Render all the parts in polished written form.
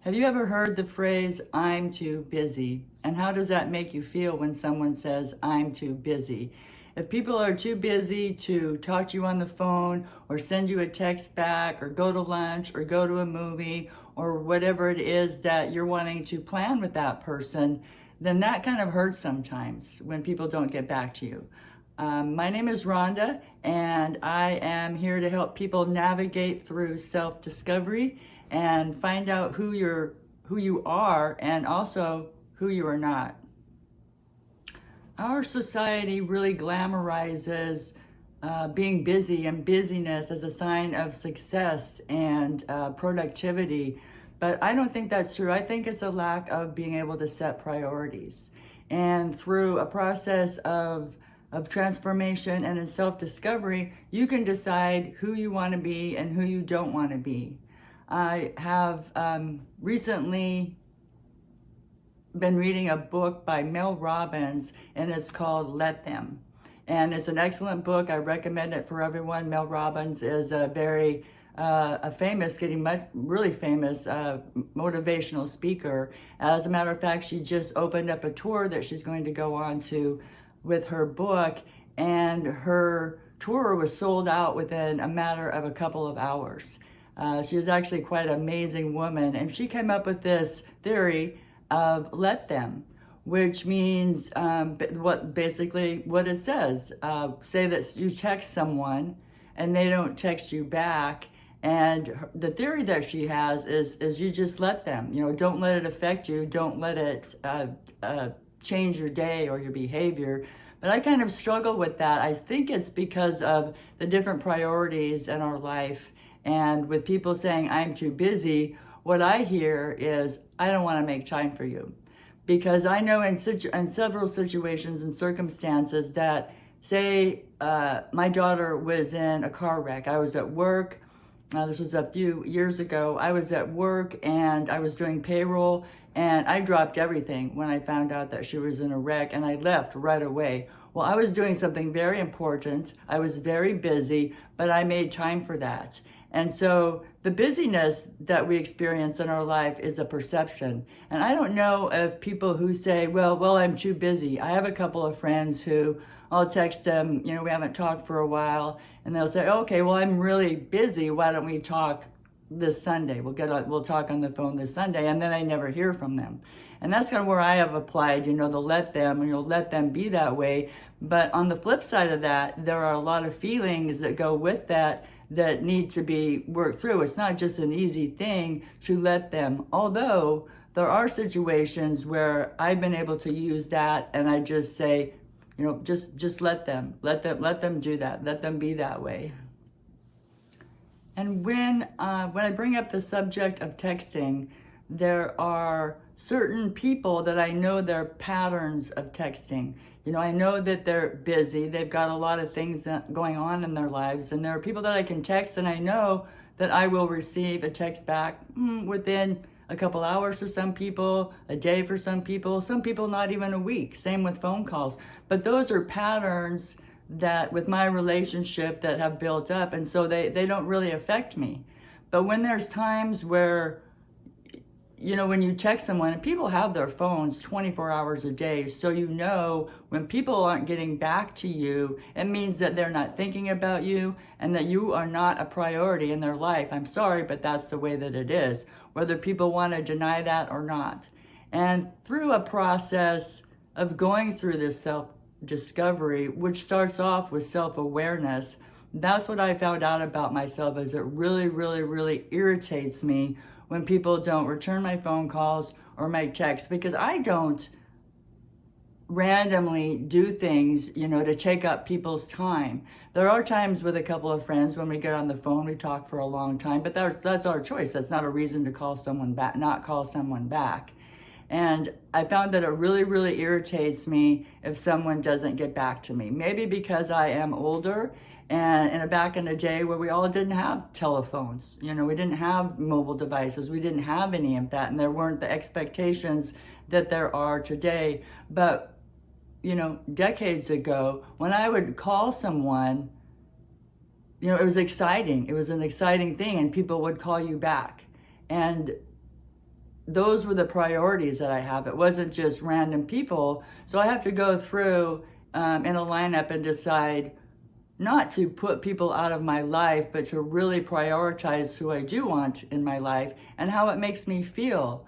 Have you ever heard the phrase, I'm too busy? And how does that make you feel when someone says, I'm too busy? If people are too busy to talk to you on the phone or send you a text back or go to lunch or go to a movie or whatever it is that you're wanting to plan with that person, then that kind of hurts sometimes when people don't get back to you. My name is Rhonda, and I am here to help people navigate through self-discovery and find out who you are and also who you are not. Our society really glamorizes being busy and busyness as a sign of success and productivity. But I don't think that's true. I think it's a lack of being able to set priorities. And through a process of transformation and in self-discovery, you can decide who you want to be and who you don't want to be. I have recently been reading a book by Mel Robbins, and it's called Let Them. And it's an excellent book. I recommend it for everyone. Mel Robbins is a very really famous motivational speaker. As a matter of fact, she just opened up a tour that she's going to go on to with her book, and her tour was sold out within a matter of a couple of hours. She was actually quite an amazing woman, and she came up with this theory of let them, which means what it says. Say that you text someone and they don't text you back, and the theory that she has is you just let them. Don't let it affect you. Don't let it change your day or your behavior. But I kind of struggle with that. I think it's because of the different priorities in our life. And with people saying, I'm too busy, what I hear is, I don't want to make time for you. Because I know in several situations and circumstances that, say, my daughter was in a car wreck. I was at work. This was a few years ago. I was at work and I was doing payroll, and I dropped everything when I found out that she was in a wreck, and I left right away. Well, I was doing something very important. I was very busy, but I made time for that. And so the busyness that we experience in our life is a perception. And I don't know if people who say, well, I'm too busy. I have a couple of friends who I'll text them, we haven't talked for a while, and they'll say, okay, well, I'm really busy. Why don't we talk this Sunday? We'll talk on the phone this Sunday. And then I never hear from them. And that's kind of where I have applied, the let them, let them be that way. But on the flip side of that, there are a lot of feelings that go with that need to be worked through. It's not just an easy thing to let them, although there are situations where I've been able to use that, and I just say, just let them do that. Let them be that way. And when I bring up the subject of texting, there are certain people that I know their patterns of texting. I know that they're busy. They've got a lot of things going on in their lives. And there are people that I can text, and I know that I will receive a text back within a couple hours for some people, a day for some people not even a week. Same with phone calls. But those are patterns that with my relationship that have built up, and so they don't really affect me. But when there's times where when you text someone, and people have their phones 24 hours a day, so when people aren't getting back to you, it means that they're not thinking about you and that you are not a priority in their life. I'm sorry, but that's the way that it is, whether people want to deny that or not. And through a process of going through this self-discovery, which starts off with self-awareness, that's what I found out about myself, is it really, really, really irritates me when people don't return my phone calls or my texts, because I don't randomly do things, to take up people's time. There are times with a couple of friends when we get on the phone, we talk for a long time, but that's our choice. That's not a reason to not call someone back. And I found that it really, really irritates me if someone doesn't get back to me. Maybe because I am older, and back in the day where we all didn't have telephones. We didn't have mobile devices. We didn't have any of that, and there weren't the expectations that there are today. But, decades ago, when I would call someone, it was exciting. It was an exciting thing, and people would call you back. And those were the priorities that I have. It wasn't just random people. So I have to go through in a lineup and decide not to put people out of my life, but to really prioritize who I do want in my life and how it makes me feel.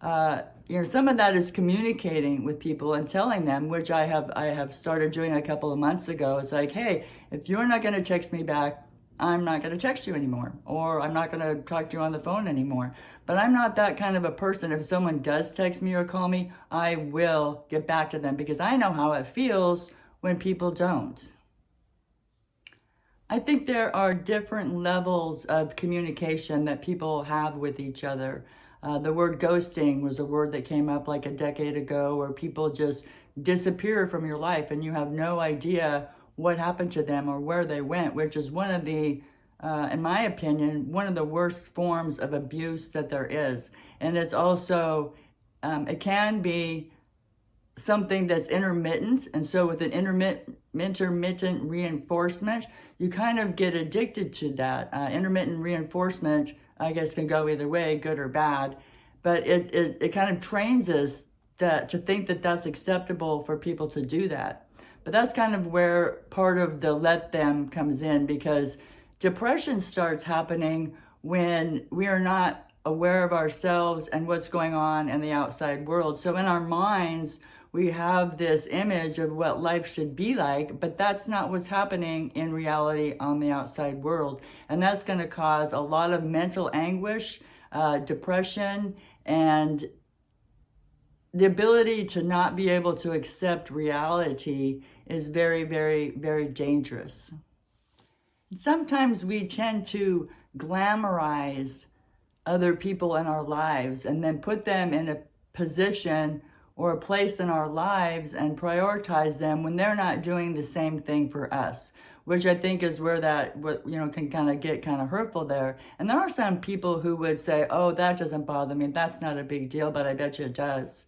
Some of that is communicating with people and telling them, which I have started doing a couple of months ago. It's like, hey, if you're not going to text me back, I'm not going to text you anymore, or I'm not going to talk to you on the phone anymore. But I'm not that kind of a person. If someone does text me or call me, I will get back to them because I know how it feels when people don't. I think there are different levels of communication that people have with each other. The word ghosting was a word that came up like a decade ago, where people just disappear from your life and you have no idea what happened to them or where they went, which is one of the, in my opinion, one of the worst forms of abuse that there is. And it's also, it can be something that's intermittent. And so with an intermittent reinforcement, you kind of get addicted to that. Intermittent reinforcement, I guess, can go either way, good or bad. But it kind of trains us to think that that's acceptable for people to do that. But that's kind of where part of the let them comes in, because depression starts happening when we are not aware of ourselves and what's going on in the outside world. So in our minds, we have this image of what life should be like, but that's not what's happening in reality on the outside world. And that's going to cause a lot of mental anguish, depression, and the ability to not be able to accept reality is very, very, very dangerous. Sometimes we tend to glamorize other people in our lives and then put them in a position or a place in our lives and prioritize them when they're not doing the same thing for us, which I think is where that can kind of get kind of hurtful there. And there are some people who would say, oh, that doesn't bother me, that's not a big deal, but I bet you it does.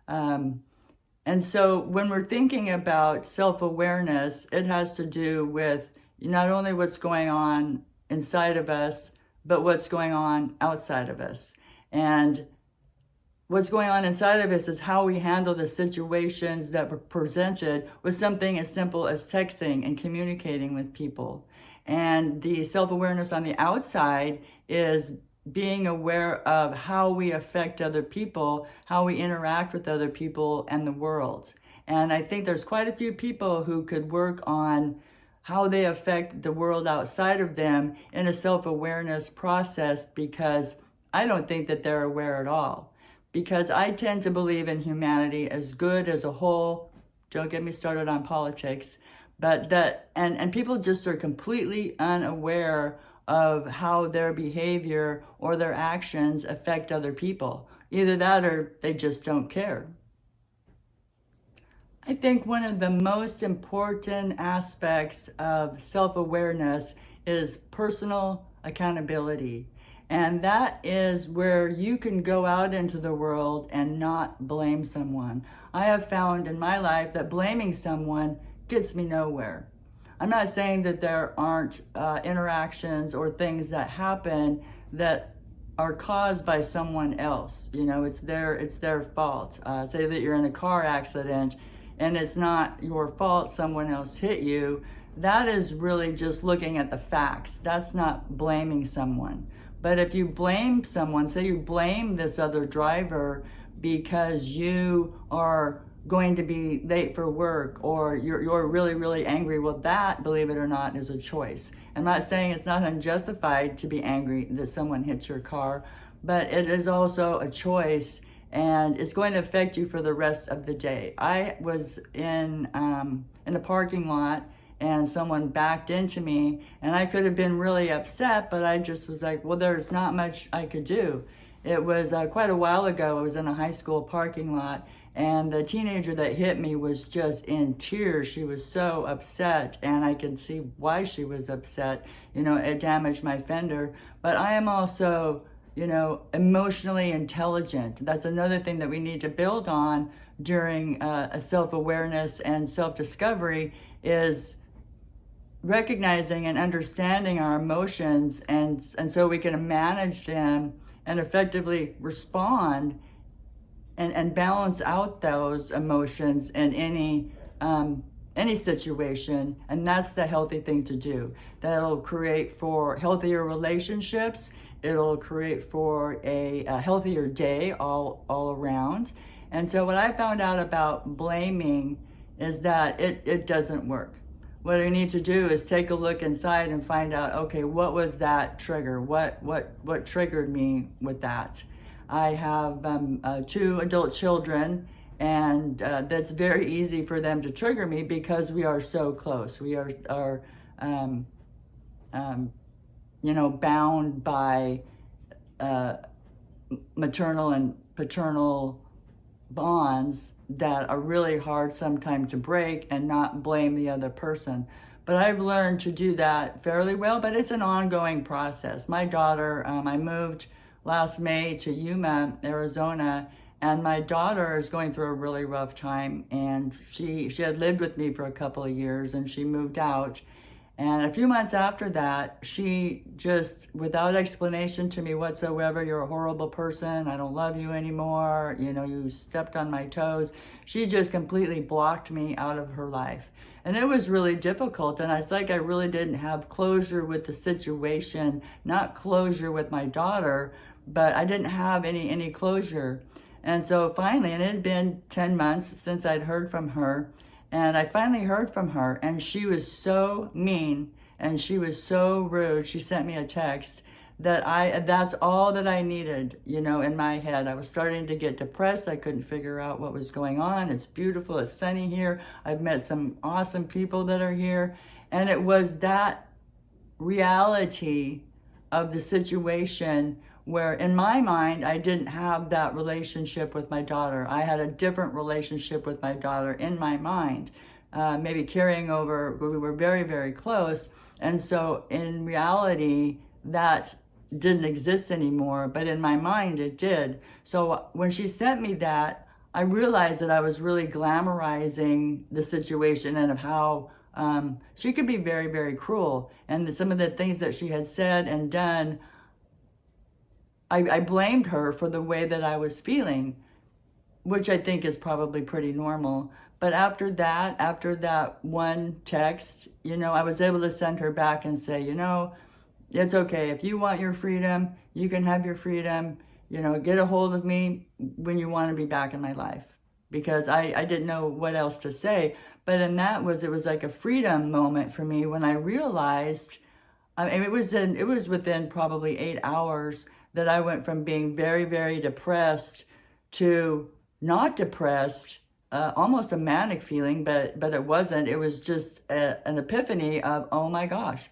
And so when we're thinking about self-awareness, it has to do with not only what's going on inside of us, but what's going on outside of us. And what's going on inside of us is how we handle the situations that were presented with something as simple as texting and communicating with people. And the self-awareness on the outside is being aware of how we affect other people, how we interact with other people and the world. And I think there's quite a few people who could work on how they affect the world outside of them in a self-awareness process, because I don't think that they're aware at all. Because I tend to believe in humanity as good as a whole. Don't get me started on politics. But and people just are completely unaware of how their behavior or their actions affect other people. Either that or they just don't care. I think one of the most important aspects of self-awareness is personal accountability. And that is where you can go out into the world and not blame someone. I have found in my life that blaming someone gets me nowhere. I'm not saying that there aren't interactions or things that happen that are caused by someone else. It's their fault. Say that you're in a car accident and it's not your fault, someone else hit you. That is really just looking at the facts. That's not blaming someone. But if you blame someone, say you blame this other driver because you are going to be late for work, or you're really, really angry, well, that, believe it or not, is a choice. I'm not saying it's not unjustified to be angry that someone hits your car, but it is also a choice, and it's going to affect you for the rest of the day. I was in a parking lot, and someone backed into me, and I could have been really upset, but I just was like, well, there's not much I could do. It was quite a while ago. I was in a high school parking lot, and the teenager that hit me was just in tears. She was so upset, and I could see why she was upset. It damaged my fender. But I am also, emotionally intelligent. That's another thing that we need to build on during a self-awareness and self-discovery, is recognizing and understanding our emotions, and so we can manage them and effectively respond and balance out those emotions in any situation. And that's the healthy thing to do. That'll create for healthier relationships. It'll create for a healthier day all around. And so what I found out about blaming is that it doesn't work. What I need to do is take a look inside and find out, okay, what was that trigger? What triggered me with that? I have 2 adult children, and that's very easy for them to trigger me because we are so close. We are bound by maternal and paternal bonds that are really hard sometimes to break and not blame the other person. But I've learned to do that fairly well, but it's an ongoing process. My daughter, I moved last May to Yuma, Arizona, and my daughter is going through a really rough time, and she had lived with me for a couple of years, and she moved out. And a few months after that, she just, without explanation to me whatsoever, you're a horrible person, I don't love you anymore, you stepped on my toes. She just completely blocked me out of her life. And it was really difficult. And it's like I really didn't have closure with the situation, not closure with my daughter, but I didn't have any closure. And so finally, and it had been 10 months since I'd heard from her, and I finally heard from her, and she was so mean and she was so rude. She sent me a text that's all that I needed, in my head. I was starting to get depressed. I couldn't figure out what was going on. It's beautiful. It's sunny here. I've met some awesome people that are here. And it was that reality of the situation where in my mind, I didn't have that relationship with my daughter. I had a different relationship with my daughter in my mind, maybe carrying over. We were very, very close. And so in reality, that didn't exist anymore, but in my mind, it did. So when she sent me that, I realized that I was really glamorizing the situation and of how she could be very, very cruel. And some of the things that she had said and done, I blamed her for the way that I was feeling, which I think is probably pretty normal. But after that one text, I was able to send her back and say, it's okay. If you want your freedom, you can have your freedom. Get a hold of me when you want to be back in my life. Because I didn't know what else to say. But in it was like a freedom moment for me when I realized, it was within probably 8 hours that I went from being very, very depressed to not depressed, almost a manic feeling, but it wasn't. It was just an epiphany of, oh my gosh,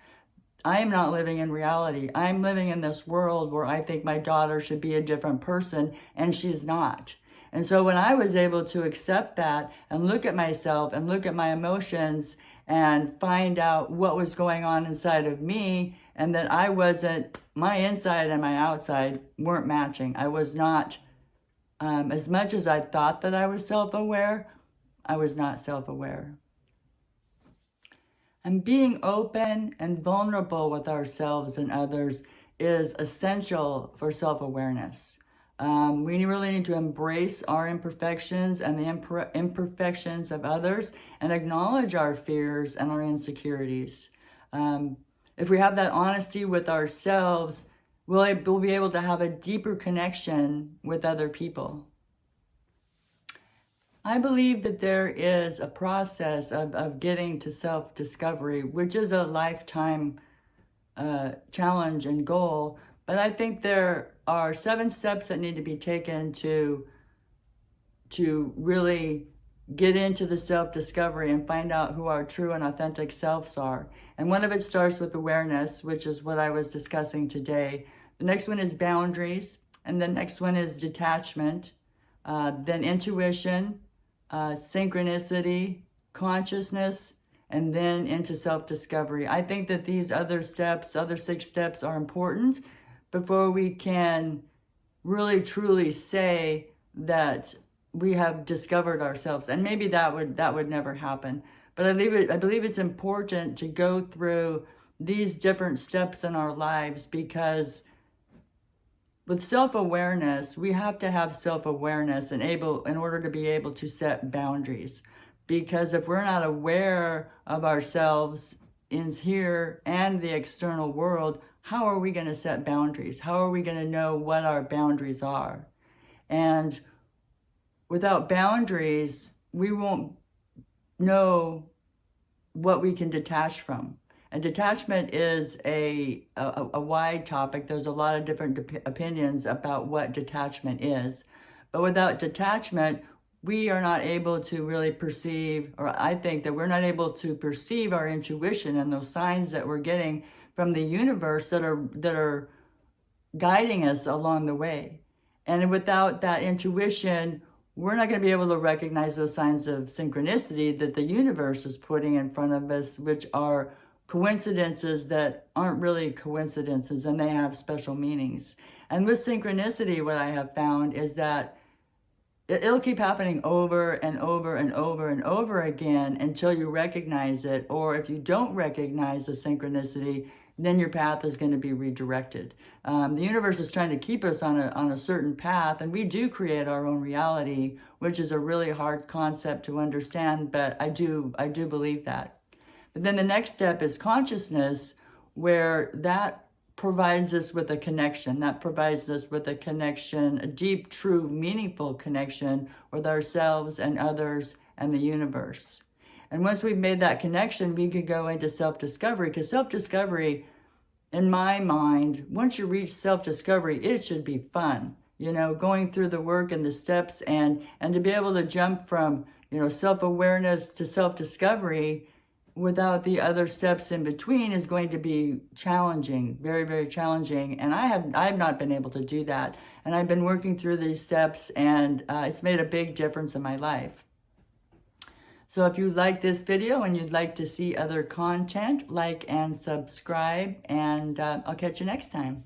I am not living in reality. I'm living in this world where I think my daughter should be a different person, and she's not. And so when I was able to accept that and look at myself and look at my emotions and find out what was going on inside of me, and that my inside and my outside weren't matching. I was not, as much as I thought that I was self-aware, I was not self-aware. And being open and vulnerable with ourselves and others is essential for self-awareness. We really need to embrace our imperfections and the imperfections of others and acknowledge our fears and our insecurities. If we have that honesty with ourselves, we'll be able to have a deeper connection with other people. I believe that there is a process of getting to self-discovery, which is a lifetime challenge and goal. But I think there are 7 steps that need to be taken to really get into the self-discovery and find out who our true and authentic selves are. And one of it starts with awareness, which is what I was discussing today. The next one is boundaries, and the next one is detachment, then intuition, synchronicity, consciousness, and then into self-discovery. I think that these other 6 steps are important before we can really truly say that we have discovered ourselves. And maybe that would never happen. But I believe it's important to go through these different steps in our lives, because with self-awareness, we have to have self-awareness in order to be able to set boundaries. Because if we're not aware of ourselves in here and the external world, how are we going to set boundaries? How are we going to know what our boundaries are? And without boundaries, we won't know what we can detach from. And detachment is a wide topic. There's a lot of different opinions about what detachment is. But without detachment, we are not able to really perceive, or I think that we're not able to perceive our intuition and those signs that we're getting from the universe that are guiding us along the way. And without that intuition, we're not going to be able to recognize those signs of synchronicity that the universe is putting in front of us, which are coincidences that aren't really coincidences, and they have special meanings. And with synchronicity, what I have found is that it'll keep happening over and over and over and over again until you recognize it. Or if you don't recognize the synchronicity, then your path is going to be redirected. The universe is trying to keep us on a certain path, and we do create our own reality, which is a really hard concept to understand, but I do believe that. But then the next step is consciousness, where that provides us with a connection. That provides us with a connection, a deep, true, meaningful connection with ourselves and others and the universe. And once we've made that connection, we can go into self-discovery, because self-discovery, in my mind, once you reach self-discovery, it should be fun. You know, going through the work and the steps and to be able to jump from, you know, self-awareness to self-discovery without the other steps in between is going to be challenging, very, very challenging. And I've not been able to do that. And I've been working through these steps, and it's made a big difference in my life. So if you like this video and you'd like to see other content, like and subscribe, and I'll catch you next time.